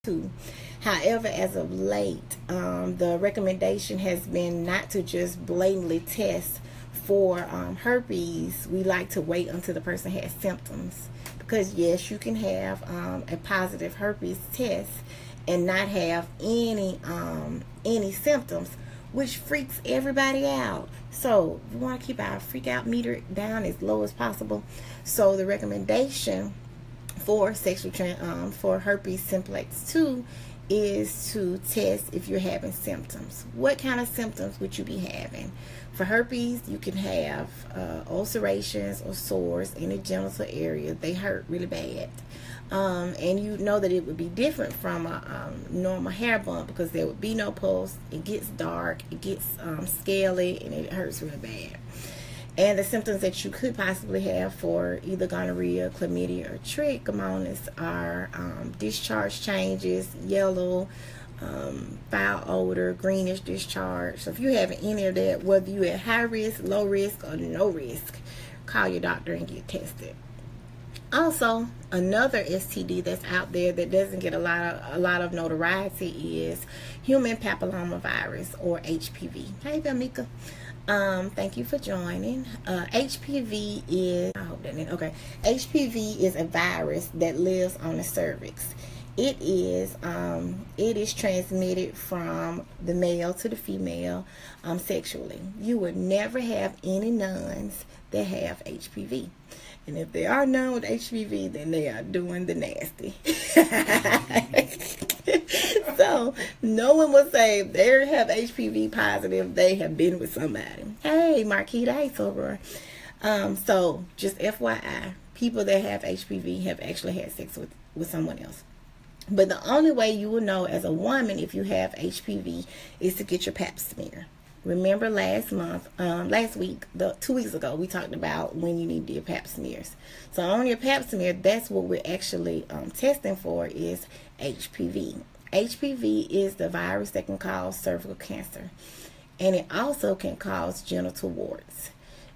too. However, as of late, the recommendation has been not to just blatantly test for herpes. We like to wait until the person has symptoms, because yes, you can have a positive herpes test and not have any symptoms, which freaks everybody out. So we want to keep our freak out meter down as low as possible. So the recommendation for for herpes simplex 2 is to test if you're having symptoms. What kind of symptoms would you be having? For herpes, you can have ulcerations or sores in the genital area. They hurt really bad. And you know that it would be different from a normal hair bump, because there would be no pulse. It gets dark, it gets scaly, and it hurts really bad. And the symptoms that you could possibly have for either gonorrhea, chlamydia, or trichomonas are discharge changes, yellow, foul odor, greenish discharge. So if you're having any of that, whether you're at high risk, low risk, or no risk, call your doctor and get tested. Also, another STD that's out there that doesn't get a lot of notoriety is human papillomavirus, or HPV. Hey, Mika. Thank you for joining. HPV is, I hope that okay. HPV is a virus that lives on the cervix. It is transmitted from the male to the female sexually. You would never have any nuns that have HPV. And if they are known with HPV, then they are doing the nasty. So, no one will say they have HPV positive, they have been with somebody. Hey, Marquita, hey, Soror. So, just FYI, people that have HPV have actually had sex with someone else. But the only way you will know as a woman if you have HPV is to get your pap smear. Remember last week, 2 weeks ago, we talked about when you need your pap smears. So on your pap smear, that's what we're actually testing for, is HPV. HPV is the virus that can cause cervical cancer, and it also can cause genital warts.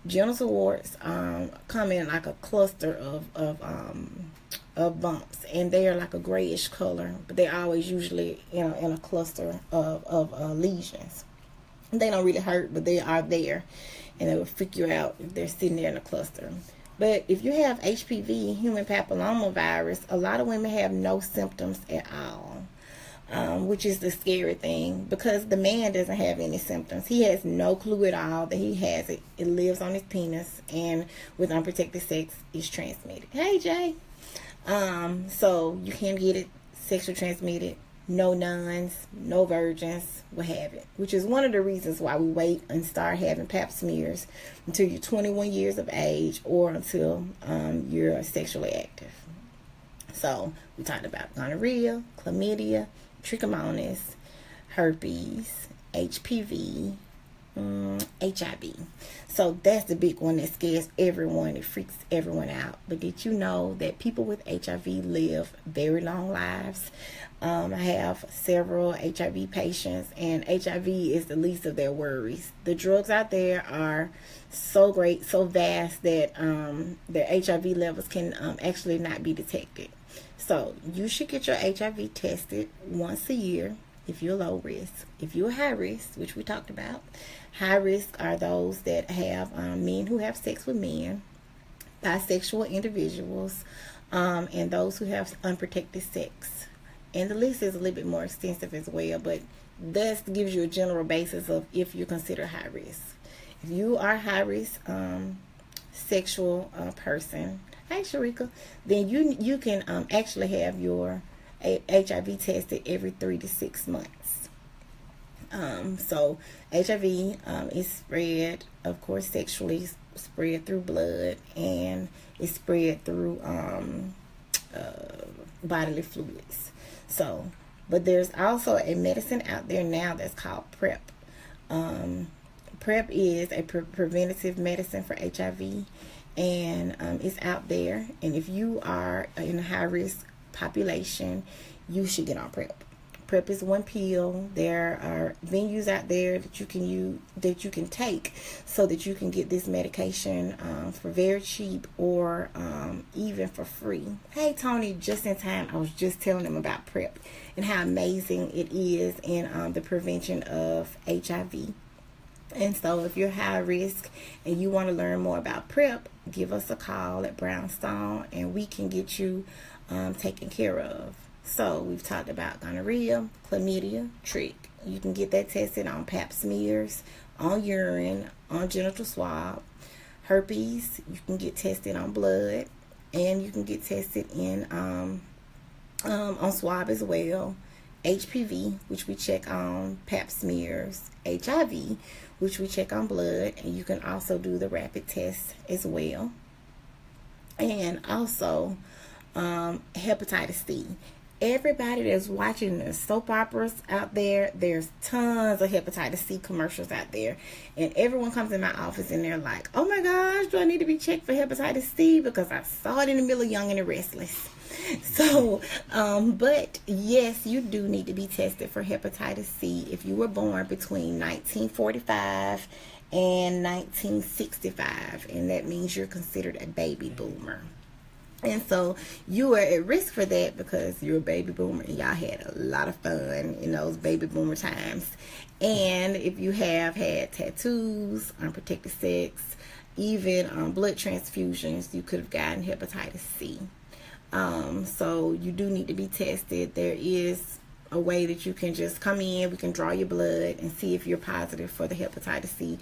Genital warts come in like a cluster of bumps, and they are like a grayish color, but they're always usually in a cluster of lesions. They don't really hurt, but they are there, and they will freak you out if they're sitting there in a cluster. But if you have HPV, human papillomavirus, a lot of women have no symptoms at all, which is the scary thing, because the man doesn't have any symptoms. He has no clue at all that he has it. It lives on his penis, and with unprotected sex, it's transmitted. Hey, Jay. So you can get it sexually transmitted. No nuns, no virgins will have it, which is one of the reasons why we wait and start having pap smears until you're 21 years of age, or until you're sexually active. So we talked about gonorrhea, chlamydia, trichomonas, herpes, HPV, HIV. So that's the big one that scares everyone. It freaks everyone out. But did you know that people with HIV live very long lives? I have several HIV patients, and HIV is the least of their worries. The drugs out there are so great, so vast, that their HIV levels can actually not be detected. So you should get your HIV tested once a year if you're low risk. If you're high risk, which we talked about, high risk are those that have men who have sex with men, bisexual individuals, and those who have unprotected sex. And the list is a little bit more extensive as well, but that gives you a general basis of if you consider high risk. If you are high risk sexual person, hey Sharika, then you can actually have your HIV tested every 3 to 6 months. So HIV is spread, of course, sexually, spread through blood, and it's spread through bodily fluids. So, but there's also a medicine out there now that's called PrEP. PrEP is a preventative medicine for HIV, and it's out there. And if you are in a high risk population, you should get on PrEP. PrEP is one pill. There are venues out there that you can take so that you can get this medication for very cheap or even for free. Hey Tony, just in time, I was just telling them about PrEP and how amazing it is in the prevention of HIV. And so if you're high risk and you want to learn more about PrEP, give us a call at Brownstone and we can get you taken care of. So we've talked about gonorrhea, chlamydia, trick. You can get that tested on pap smears, on urine, on genital swab. Herpes, you can get tested on blood, and you can get tested in on swab as well. HPV, which we check on pap smears. HIV, which we check on blood, and you can also do the rapid test as well. And also hepatitis C. Everybody that's watching the soap operas out there, there's tons of hepatitis C commercials out there, and everyone comes in my office and they're like, oh my gosh, do I need to be checked for hepatitis C because I saw it in the middle of Young and the Restless? So but yes, you do need to be tested for hepatitis C if you were born between 1945 and 1965, and that means you're considered a baby boomer. And so you are at risk for that because you're a baby boomer and y'all had a lot of fun in those baby boomer times. And if you have had tattoos, unprotected sex, even blood transfusions, you could have gotten hepatitis C. So you do need to be tested. There is a way that you can just come in, we can draw your blood and see if you're positive for the hepatitis C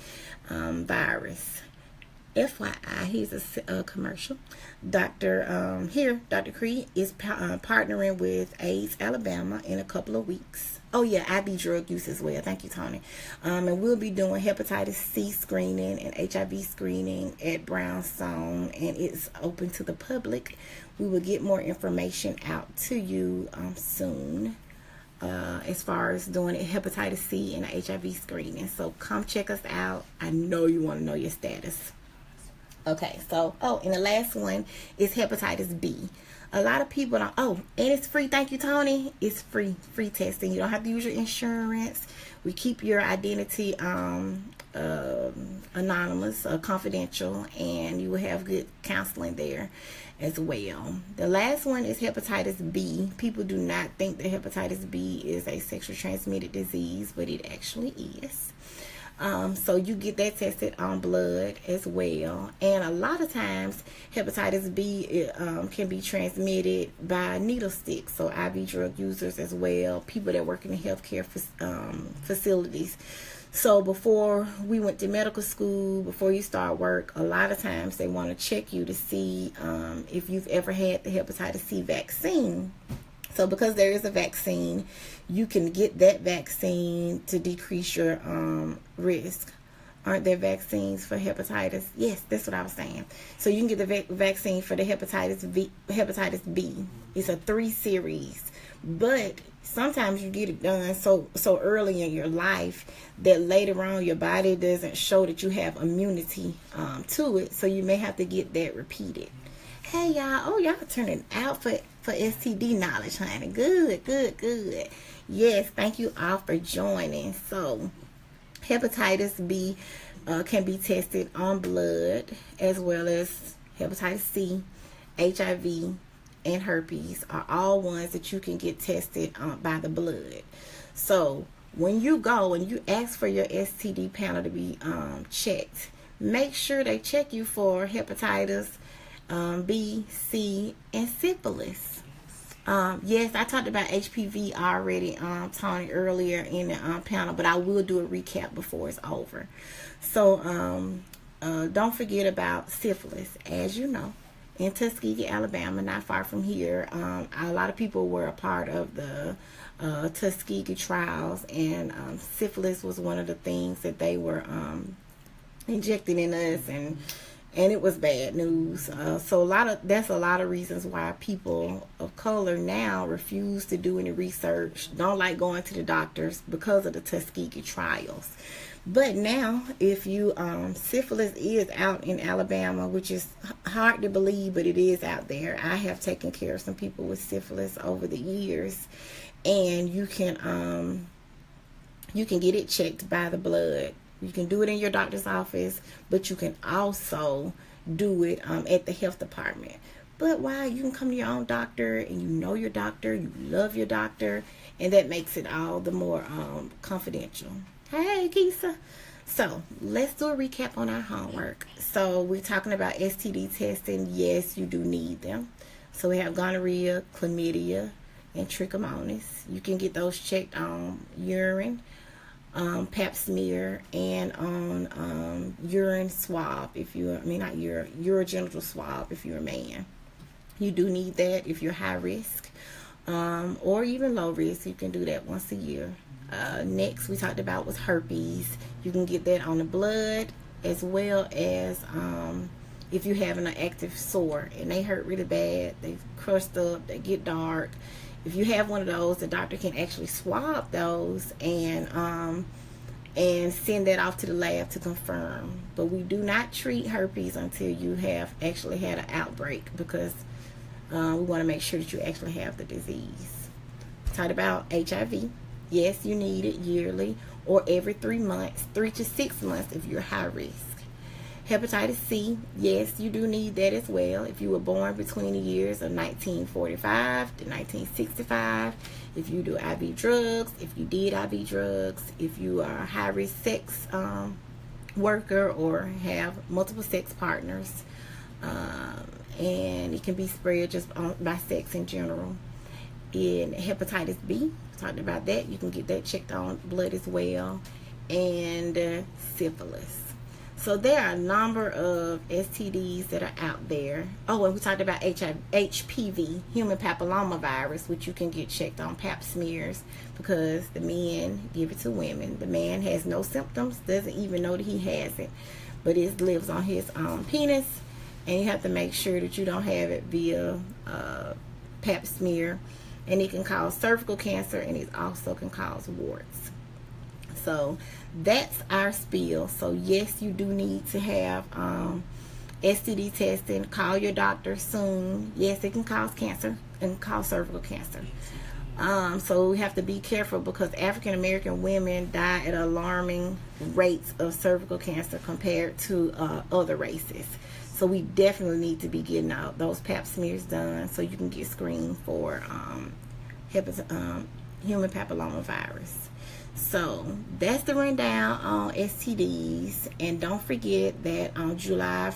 virus. FYI, here's a commercial. Dr. Cree is partnering with AIDS Alabama in a couple of weeks. Oh yeah, IV drug use as well. Thank you, Tony. And we'll be doing hepatitis C screening and HIV screening at Brownstone, and it's open to the public. We will get more information out to you soon as far as doing hepatitis C and HIV screening. So come check us out. I know you want to know your status. Okay, so, and the last one is hepatitis B. A lot of people don't, and it's free. Thank you, Tony. It's free testing. You don't have to use your insurance. We keep your identity anonymous, confidential, and you will have good counseling there as well. The last one is hepatitis B. People do not think that hepatitis B is a sexually transmitted disease, but it actually is. So you get that tested on blood as well. And a lot of times hepatitis B can be transmitted by needle sticks. So IV drug users as well, people that work in the healthcare facilities. So before we went to medical school, before you start work, a lot of times they want to check you to see if you've ever had the hepatitis C vaccine. So because there is a vaccine, you can get that vaccine to decrease your risk. Aren't there vaccines for hepatitis? Yes, that's what I was saying. So you can get the vaccine for the hepatitis B. It's a 3 series. But sometimes you get it done so early in your life that later on your body doesn't show that you have immunity to it. So you may have to get that repeated. Hey, y'all. Oh, y'all turning out for STD knowledge, honey. Good. Yes, thank you all for joining. So, hepatitis B can be tested on blood, as well as hepatitis C, HIV, and herpes are all ones that you can get tested by the blood. So, when you go and you ask for your STD panel to be checked, make sure they check you for hepatitis B, C, and syphilis. Yes, I talked about HPV already, Tony, earlier in the panel, but I will do a recap before it's over. So, don't forget about syphilis. As you know, in Tuskegee, Alabama, not far from here, a lot of people were a part of the Tuskegee trials, and syphilis was one of the things that they were injecting in us, and it was bad news. So that's a lot of reasons why people of color now refuse to do any research, don't like going to the doctors because of the Tuskegee trials. But now, if you syphilis is out in Alabama, which is hard to believe, but it is out there. I have taken care of some people with syphilis over the years, and you can get it checked by the blood. You can do it in your doctor's office, but you can also do it at the health department. But why? You can come to your own doctor, and you know your doctor, you love your doctor, and that makes it all the more confidential. Hey, Keisha. So let's do a recap on our homework. So we're talking about STD testing. Yes, you do need them. So we have gonorrhea, chlamydia, and trichomonas. You can get those checked on urine, pap smear, and on urine swab if you're, not urogenital swab if you're a man. You do need that if you're high risk or even low risk. You can do that once a year. Next we talked about was herpes. You can get that on the blood, as well as if you're having an active sore and they hurt really bad, they crushed up, they get dark. If you have one of those, the doctor can actually swab those and send that off to the lab to confirm. But we do not treat herpes until you have actually had an outbreak, because we want to make sure that you actually have the disease. Talked about HIV. Yes, you need it yearly or every 3 months, 3 to 6 months if you're high risk. Hepatitis C, yes, you do need that as well. If you were born between the years of 1945 to 1965, if you do IV drugs, if you did IV drugs, if you are a high-risk sex worker or have multiple sex partners, and it can be spread just by sex in general. In hepatitis B, talked about that. You can get that checked on blood as well. And syphilis. So there are a number of STDs that are out there. Oh, and we talked about HPV, human papillomavirus, which you can get checked on pap smears, because the men give it to women. The man has no symptoms, doesn't even know that he has it, but it lives on his penis, and you have to make sure that you don't have it via pap smear. And it can cause cervical cancer, and it also can cause warts. So that's our spiel. So yes, you do need to have STD testing. Call your doctor soon. Yes, it can cause cancer and cause cervical cancer. So we have to be careful, because African American women die at alarming rates of cervical cancer compared to other races. So we definitely need to be getting out those pap smears done so you can get screened for human papillomavirus. So that's the rundown on STDs. And don't forget that on July